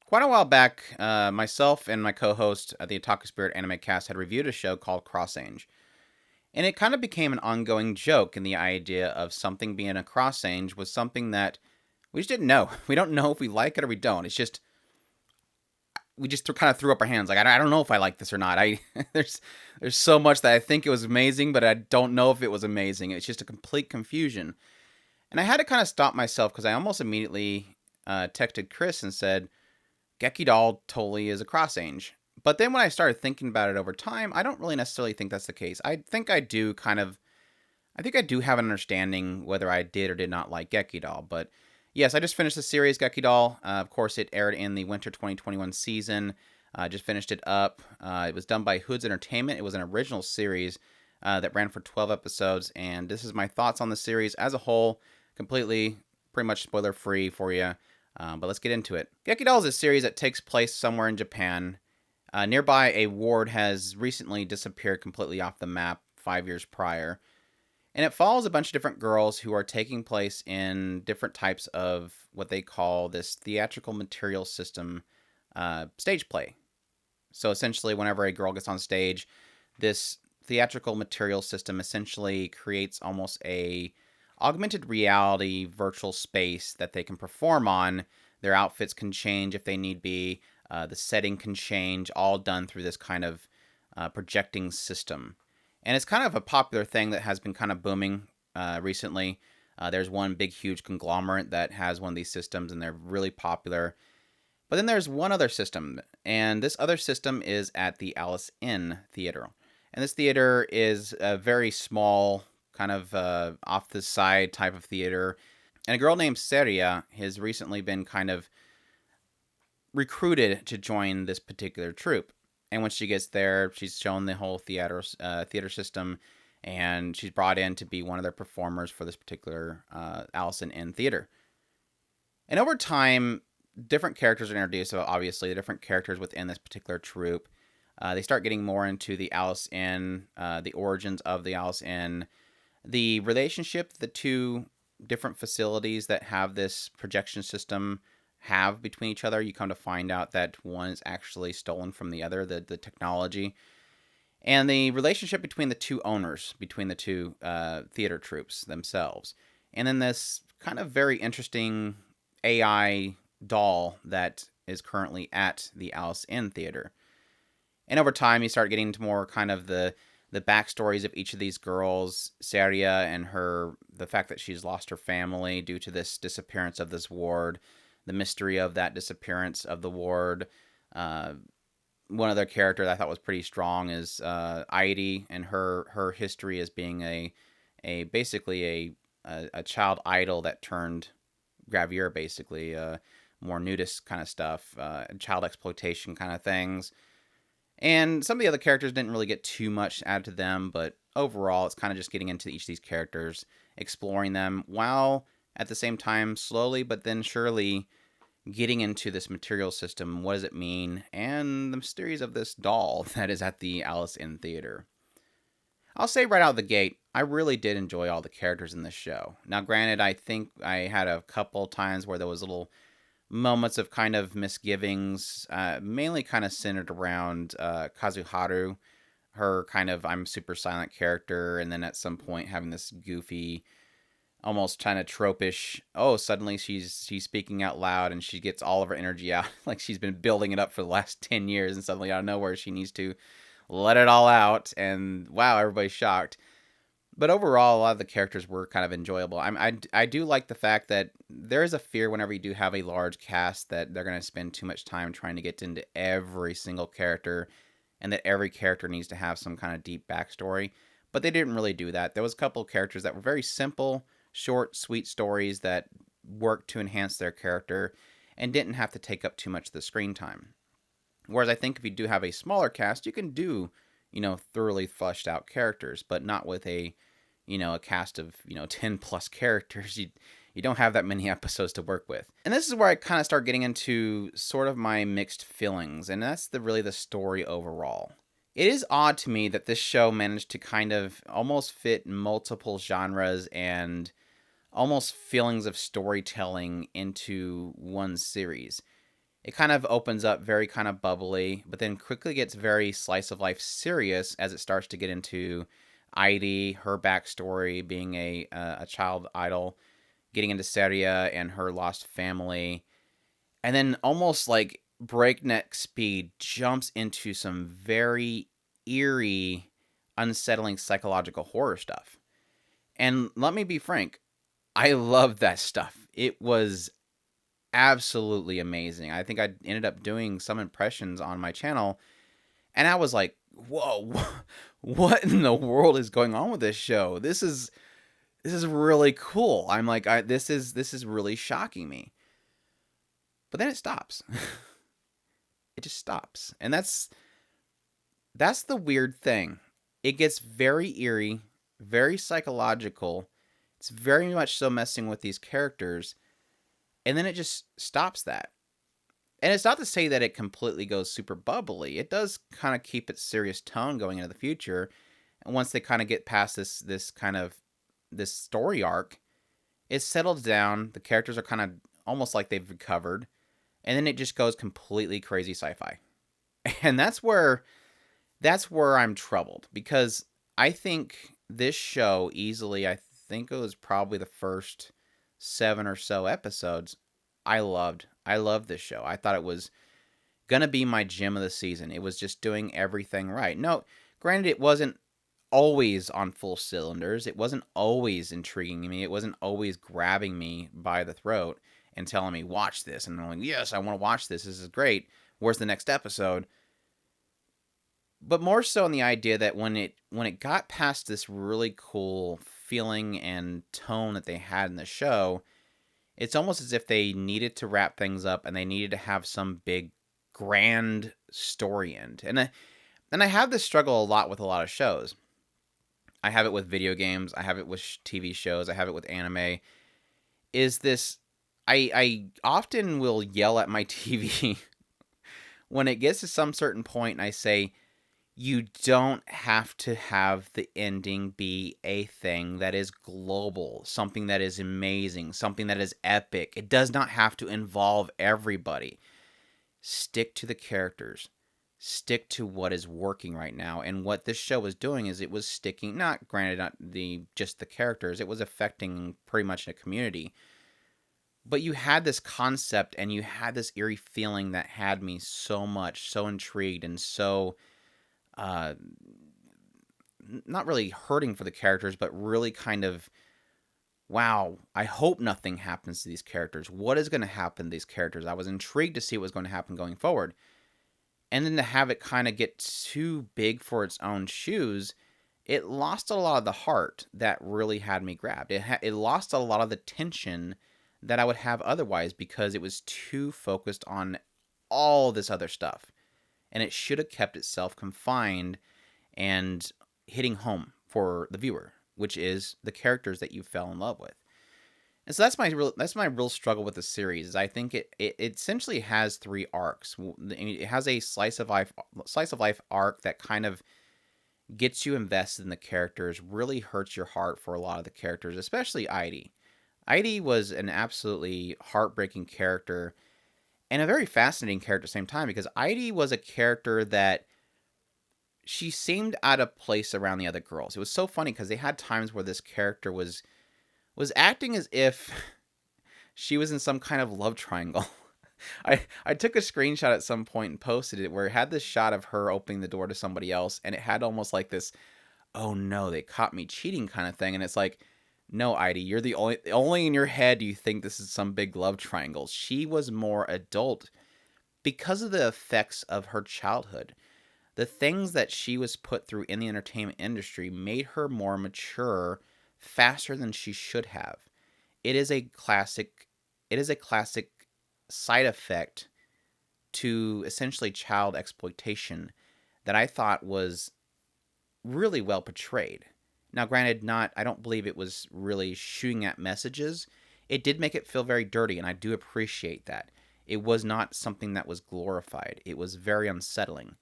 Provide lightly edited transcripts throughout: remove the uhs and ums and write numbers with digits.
Quite a while back, myself and my co-host at the Otaku Spirit Anime Cast had reviewed a show called Crossange, and it kind of became an ongoing joke in the idea of something being a crossange was something that we just didn't know. We don't know if we like it or we don't. It's just we just kind of threw up our hands like I don't know if I like this or not. I there's so much that I think it was amazing, but I don't know if it was amazing. It's just a complete confusion, and I had to kind of stop myself because I almost immediately texted Chris and said Gekidol totally is a crossange. But then when I started thinking about it over time, I don't really necessarily think that's the case. I think I do have an understanding whether I did or did not like Gekidol. But yes, I just finished the series Gekidol. Of course, it aired in the winter 2021 season. I just finished it up. It was done by Hoods Entertainment. It was an original series that ran for 12 episodes. And this is my thoughts on the series as a whole, completely, pretty much spoiler free for you. But let's get into it. Gekidol is a series that takes place somewhere in Japan. Nearby, a ward has recently disappeared completely off the map 5 years prior. And it follows a bunch of different girls who are taking place in different types of what they call this theatrical material system stage play. So essentially, whenever a girl gets on stage, this theatrical material system essentially creates almost a augmented reality virtual space that they can perform on. Their outfits can change if they need be. The setting can change, all done through this kind of projecting system. And it's kind of a popular thing that has been kind of booming recently. There's one big, huge conglomerate that has one of these systems, and they're really popular. But then there's one other system, and this other system is at the Alice Inn Theater. And this theater is a very small, kind of off the side type of theater. And a girl named Seria has recently been kind of recruited to join this particular troupe. And when she gets there, she's shown the whole theater system, and she's brought in to be one of their performers for this particular Allison Inn theater. And over time, different characters are introduced. So obviously, the different characters within this particular troupe. They start getting more into the Alice Inn, the origins of the Alice Inn, the relationship the two different facilities that have this projection system have between each other. You come to find out that one is actually stolen from the other, the technology. And the relationship between the two owners, between the two theater troupes themselves. And then this kind of very interesting AI doll that is currently at the Alice Inn Theater. And over time, you start getting into more kind of the backstories of each of these girls, Saria and the fact that she's lost her family due to this disappearance of this ward, the mystery of that disappearance of the ward. One other character that I thought was pretty strong is Heidi, and her history as being a basically a child idol that turned gravure, basically more nudist kind of stuff, child exploitation kind of things. And some of the other characters didn't really get too much added to them, but overall, it's kind of just getting into each of these characters, exploring them, while at the same time, slowly but then surely getting into this material system. What does it mean? And the mysteries of this doll that is at the Alice Inn Theater. I'll say right out of the gate, I really did enjoy all the characters in this show. Now, granted, I think I had a couple times where there was little moments of kind of misgivings, mainly kind of centered around Kazuharu, her kind of I'm super silent character, and then at some point having this goofy, almost kind of tropish, oh, suddenly she's speaking out loud and she gets all of her energy out, like she's been building it up for the last 10 years, and suddenly out of nowhere she needs to let it all out, and wow, everybody's shocked. But overall, a lot of the characters were kind of enjoyable. I do like the fact that there is a fear whenever you do have a large cast that they're going to spend too much time trying to get into every single character, and that every character needs to have some kind of deep backstory. But they didn't really do that. There was a couple of characters that were very simple, short, sweet stories that worked to enhance their character and didn't have to take up too much of the screen time. Whereas I think if you do have a smaller cast, you can do, thoroughly fleshed out characters, but not with a cast of, 10 plus characters. You don't have that many episodes to work with. And this is where I kind of start getting into sort of my mixed feelings, and that's really the story overall. It is odd to me that this show managed to kind of almost fit multiple genres and almost feelings of storytelling into one series. It kind of opens up very kind of bubbly, but then quickly gets very slice of life serious as it starts to get into Heidi, her backstory, being a child idol, getting into Seria and her lost family, and then almost like breakneck speed jumps into some very eerie, unsettling psychological horror stuff. And let me be frank, I love that stuff. It was absolutely amazing. I think I ended up doing some impressions on my channel, and I was like, "Whoa, what in the world is going on with this show? This is really cool." I'm like, this is really shocking me. But then it stops. It just stops, and that's the weird thing. It gets very eerie, very psychological. It's very much so messing with these characters, and then it just stops that. And it's not to say that it completely goes super bubbly. It does kind of keep its serious tone going into the future. And once they kind of get past this kind of this story arc, it settles down. The characters are kind of almost like they've recovered, and then it just goes completely crazy sci-fi. And that's where I'm troubled, because I think this show easily, I think it was probably the first 7 or so episodes, I loved. I loved this show. I thought it was going to be my gem of the season. It was just doing everything right. No, granted, it wasn't always on full cylinders. It wasn't always intriguing me. It wasn't always grabbing me by the throat and telling me, watch this. And I'm like, yes, I want to watch this. This is great. Where's the next episode? But more so in the idea that when it got past this really cool feeling and tone that they had in the show, it's almost as if they needed to wrap things up and they needed to have some big grand story end. And I have this struggle a lot with a lot of shows. I have it with video games, I have it with TV shows, I have it with anime. Is this I often will yell at my TV when it gets to some certain point and I say, you don't have to have the ending be a thing that is global, something that is amazing, something that is epic. It does not have to involve everybody. Stick to the characters. Stick to what is working right now. And what this show was doing is it was sticking, not granted not just the characters, it was affecting pretty much a community. But you had this concept and you had this eerie feeling that had me so much, so intrigued and so uh, not really hurting for the characters, but really kind of, wow, I hope nothing happens to these characters. What is going to happen to these characters? I was intrigued to see what was going to happen going forward. And then to have it kind of get too big for its own shoes, it lost a lot of the heart that really had me grabbed. It lost a lot of the tension that I would have otherwise because it was too focused on all this other stuff. And it should have kept itself confined and hitting home for the viewer, which is the characters that you fell in love with. And so that's my real struggle with the series. Is I think it essentially has 3 arcs. It has a slice of life arc that kind of gets you invested in the characters, really hurts your heart for a lot of the characters, especially Heidi. Heidi was an absolutely heartbreaking character and a very fascinating character at the same time, because Heidi was a character that she seemed out of place around the other girls. It was so funny because they had times where this character was acting as if she was in some kind of love triangle. I took a screenshot at some point and posted it where it had this shot of her opening the door to somebody else, and it had almost like this, oh no, they caught me cheating kind of thing. And it's like, no, Heidi, you're the only in your head you think this is some big love triangle. She was more adult because of the effects of her childhood. The things that she was put through in the entertainment industry made her more mature faster than she should have. It is a classic side effect to essentially child exploitation that I thought was really well portrayed. Now, granted, I don't believe it was really shooting at messages. It did make it feel very dirty, and I do appreciate that. It was not something that was glorified. It was very unsettling.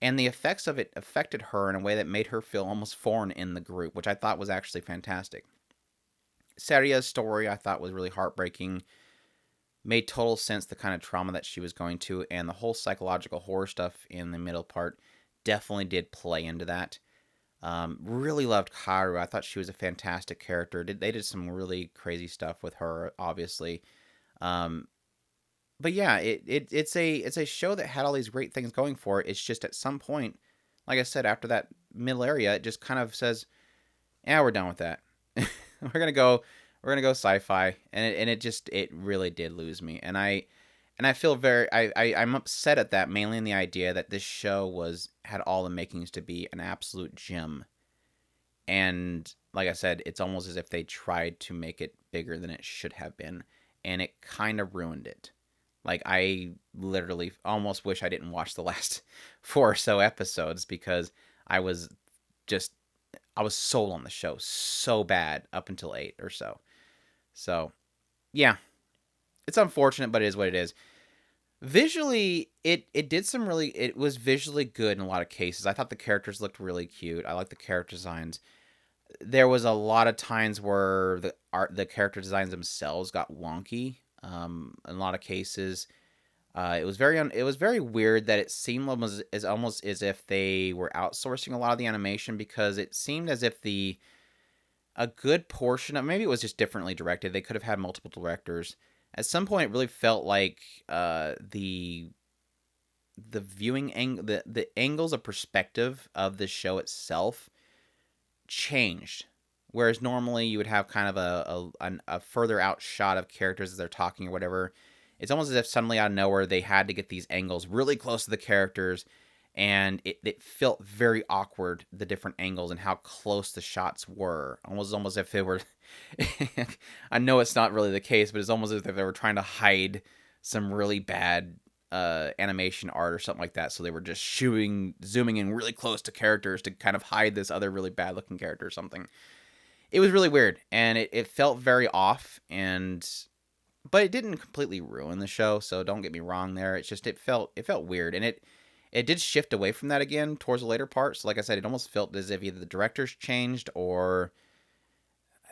And the effects of it affected her in a way that made her feel almost foreign in the group, which I thought was actually fantastic. Seria's story I thought was really heartbreaking. made total sense, the kind of trauma that she was going to, and the whole psychological horror stuff in the middle part definitely did play into that. Really loved Karu. I thought she was a fantastic character. They did some really crazy stuff with her, obviously. Um, but yeah, it's a show that had all these great things going for it. It's just at some point, like I said, after that middle area, it just kind of says, "Yeah, we're done with that. We're gonna go sci-fi," and it really did lose me. And I feel I'm upset at that, mainly in the idea that this show had all the makings to be an absolute gem. And like I said, it's almost as if they tried to make it bigger than it should have been, and it kind of ruined it. Like, I literally almost wish I didn't watch the last four or so episodes, because I was just I was sold on the show so bad up until 8 or so. So, yeah, it's unfortunate, but it is what it is. Visually, it was visually good in a lot of cases. I thought the characters looked really cute. I like the character designs. There was a lot of times where the character designs themselves got wonky. In a lot of cases, it was very weird that it seemed almost as if they were outsourcing a lot of the animation, because it seemed as if a good portion of, maybe it was just differently directed. They could have had multiple directors. At some point, it really felt like the viewing angle, the angles of perspective of the show itself changed. Whereas normally you would have kind of a further out shot of characters as they're talking or whatever. It's almost as if suddenly out of nowhere they had to get these angles really close to the characters, and it felt very awkward, the different angles and how close the shots were. Almost if they were I know it's not really the case, but it's almost as if they were trying to hide some really bad animation art or something like that. So they were just zooming in really close to characters to kind of hide this other really bad looking character or something. It was really weird, and it felt very off, but it didn't completely ruin the show. So don't get me wrong there. It's just it felt weird, and it did shift away from that again towards the later part. So like I said, it almost felt as if either the directors changed or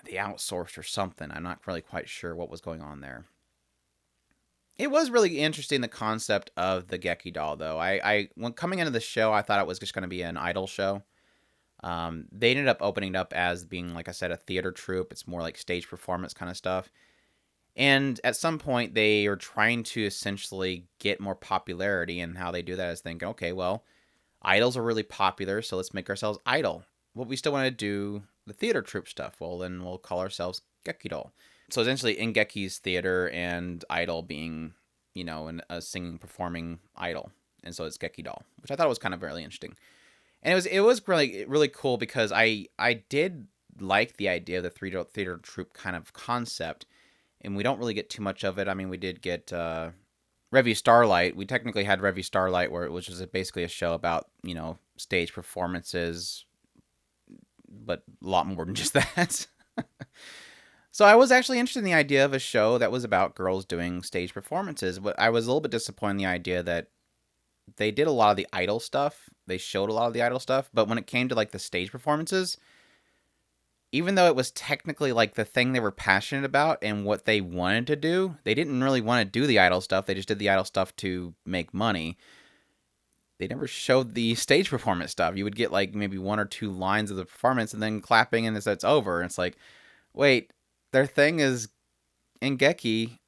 they outsourced or something. I'm not really quite sure what was going on there. It was really interesting, the concept of the Gekidol, though. When coming into the show, I thought it was just going to be an idol show. They ended up opening it up as being, like I said, a theater troupe. It's more like stage performance kind of stuff. And at some point, they are trying to essentially get more popularity, and how they do that is thinking, okay, well, idols are really popular, so let's make ourselves idol. Well, we still want to do the theater troupe stuff. Well, then we'll call ourselves Gekidol. So essentially, Engeki's theater and idol being, a singing, performing idol. And so it's Gekidol, which I thought was kind of really interesting. And it was really, really cool, because I did like the idea of the theater troupe kind of concept. And we don't really get too much of it. I mean, we did get Revue Starlight. We technically had Revue Starlight, which was basically a show about, stage performances, but a lot more than just that. So I was actually interested in the idea of a show that was about girls doing stage performances, but I was a little bit disappointed in the idea that they did a lot of the idol stuff. They showed a lot of the idol stuff, but when it came to like the stage performances, even though it was technically like the thing they were passionate about and what they wanted to do, they didn't really want to do the idol stuff. They just did the idol stuff to make money. They never showed the stage performance stuff. You would get like maybe one or two lines of the performance and then clapping, and it's over. And it's like, wait, their thing is Engeki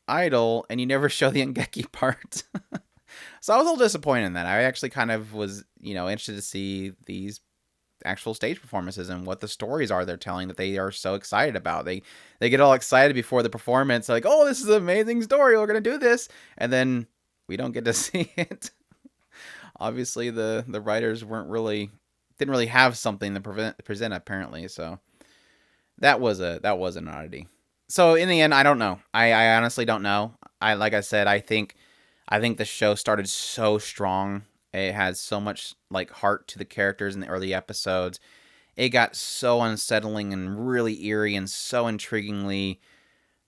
idol, and you never show the Engeki part. So I was a little disappointed in that. I actually kind of was, interested to see these actual stage performances and what the stories are they're telling that they are so excited about. They get all excited before the performance, like, oh, this is an amazing story, we're gonna do this, and then we don't get to see it. Obviously, the writers didn't really have something to present apparently, so that was an oddity. So in the end, I don't know. I honestly don't know. Like I said, I think the show started so strong. It had so much like heart to the characters in the early episodes. It got so unsettling and really eerie and so intriguingly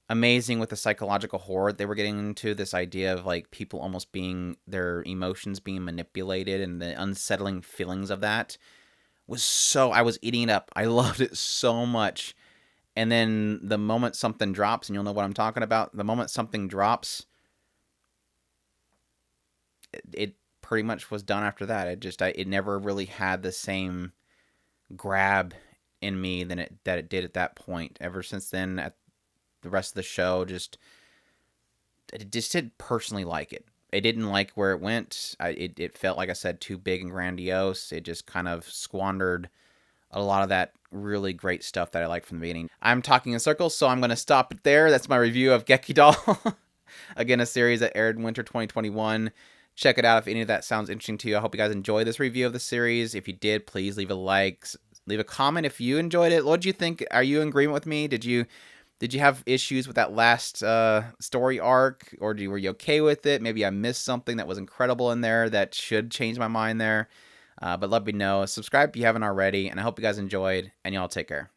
amazing with the psychological horror they were getting into. This idea of like people almost being, their emotions being manipulated, and the unsettling feelings of that I was eating it up. I loved it so much. And then the moment something drops, and you'll know what I'm talking about, the moment something drops, it pretty much was done after that. It never really had the same grab in me that it did at that point. Ever since then, at the rest of the show, it just didn't personally like it. I didn't like where it went. It felt, like I said, too big and grandiose. It just kind of squandered a lot of that really great stuff that I liked from the beginning. I'm talking in circles, so I'm going to stop it there. That's my review of Gekidol. Again, a series that aired in winter 2021. Check it out if any of that sounds interesting to you. I hope you guys enjoyed this review of the series. If you did, please leave a like. Leave a comment if you enjoyed it. What did you think? Are you in agreement with me? Did you have issues with that last story arc, or were you okay with it? Maybe I missed something that was incredible in there that should change my mind there. But let me know. Subscribe if you haven't already, and I hope you guys enjoyed, and y'all take care.